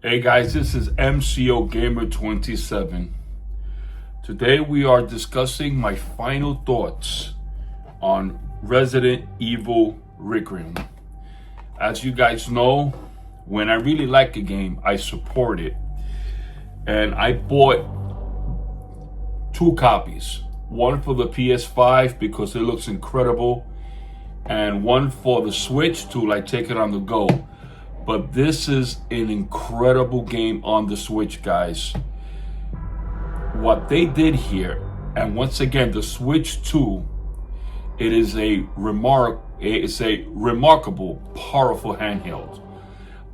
Hey guys, this is MCO Gamer 27. Today we are discussing my final thoughts on Resident Evil Requiem. As you guys know, when I really like a game, I support it. And I bought two copies. One for the PS5 because it looks incredible, and one for the Switch to take it on the go. But this is an incredible game on the Switch, guys. What they did here, and once again, the Switch 2, it's a remarkable, powerful handheld.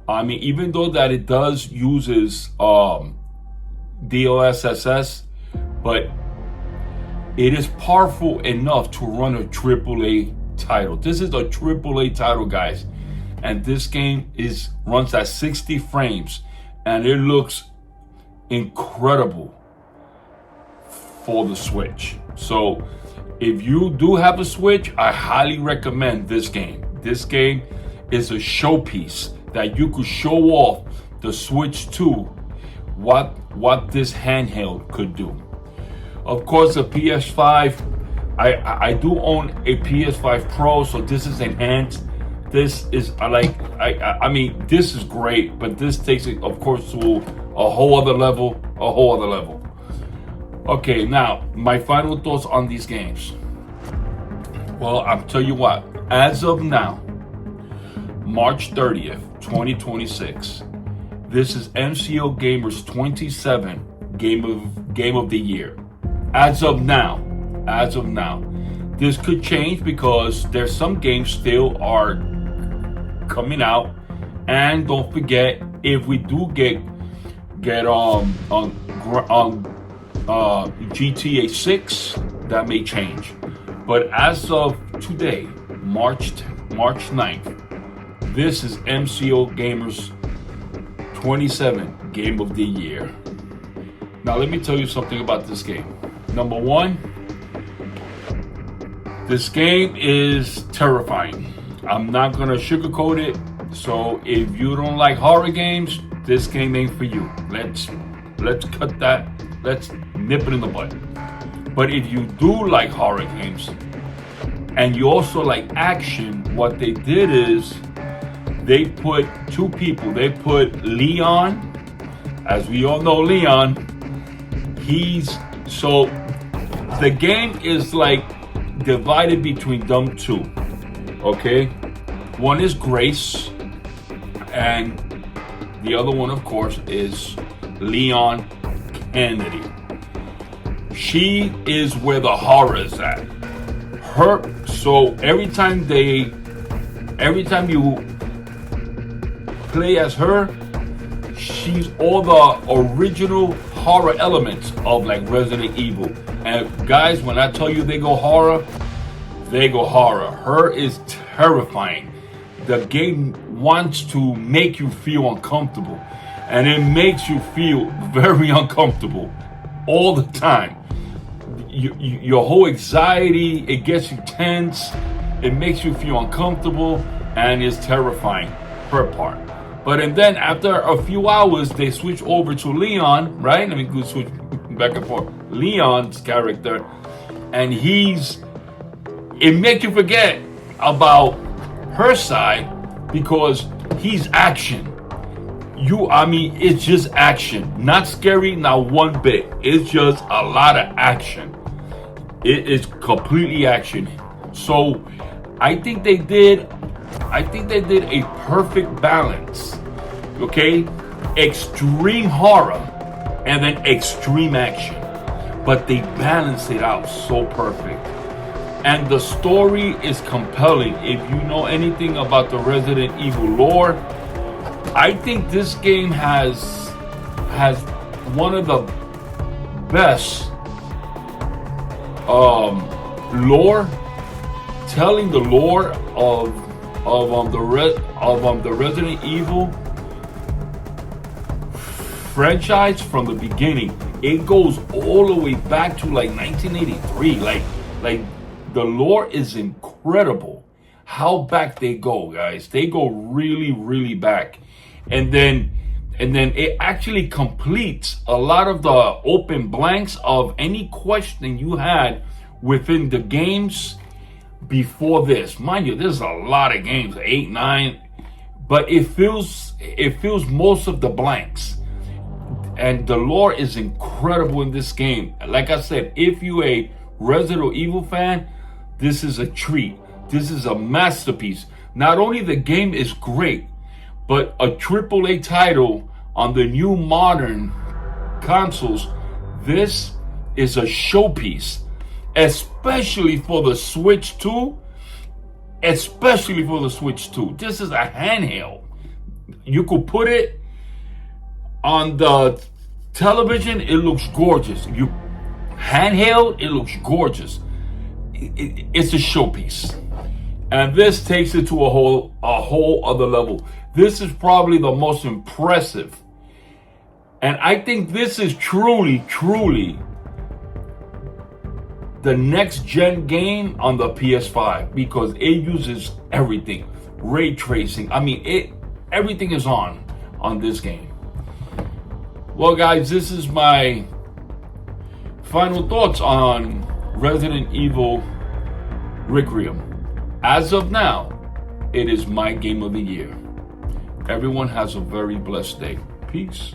I mean, even though that it uses DLSS, but it is powerful enough to run a AAA title. This is a AAA title, guys. And this game runs at 60 frames, and it looks incredible for the Switch. So if you do have a Switch, I highly recommend this game. This game is a showpiece that you could show off the Switch 2, what this handheld could do. Of course, the PS5, I do own a PS5 Pro, so this is enhanced. This is I mean, this is great, but this takes it, of course, to a whole other level. Okay, now my final thoughts on these games. Well, I'll tell you what. As of now, March 30th, 2026, this is MCO Gamers 27 Game of the Year. As of now, this could change because there's some games still are coming out, and don't forget, if we do get GTA 6, that may change. But as of today, March 9th, this is MCO Gamers 27 Game of the Year. Now let me tell you something about this game. Number one, this game is terrifying. I'm not gonna sugarcoat it. So if you don't like horror games, this game ain't for you. Let's cut that. Let's nip it in the bud. But if you do like horror games and you also like action, what they did is they put two people. They put Leon, as we all know Leon. The game is divided between them two. Okay, one is Grace, and the other one, of course, is Leon Kennedy. She is where the horror is at. So every time you play as her, she's all the original horror elements of Resident Evil. And guys, when I tell you they go horror. Her is terrifying. The game wants to make you feel uncomfortable, and it makes you feel very uncomfortable all the time. Your whole anxiety, it gets you tense, it makes you feel uncomfortable, and it's terrifying, her part. And then after a few hours, they switch over to Leon, right? Let me go switch back and forth. Leon's character, and it makes you forget about her side because he's action. It's just action. Not scary, not one bit. It's just a lot of action. It is completely action. So I think they did a perfect balance. Okay? Extreme horror and then extreme action. But they balanced it out so perfect. And the story is compelling. If you know anything about the Resident Evil lore, I think this game has one of the best lore, telling the lore of the Resident Evil franchise from the beginning. It goes all the way back to 1983. The lore is incredible. How back they go, guys. They go really, really back. And then And then it actually completes a lot of the open blanks of any question you had within the games before this. Mind you, there's a lot of games, 8, 9, but it fills most of the blanks. And the lore is incredible in this game. Like I said, if you're a Resident Evil fan, this is a treat. This is a masterpiece. Not only the game is great, but a AAA title on the new modern consoles, this is a showpiece, especially for the Switch 2. Especially for the Switch 2. This is a handheld. You could put it on the television, it looks gorgeous. You handheld, it looks gorgeous. It's a showpiece. And this takes it to a whole other level. This is probably the most impressive. And I think this is truly the next gen game on the PS5 because it uses everything. Ray tracing. I mean, everything is on this game. Well, guys, this is my final thoughts on Resident Evil Requiem. As of now, it is my game of the year. Everyone has a very blessed day. Peace.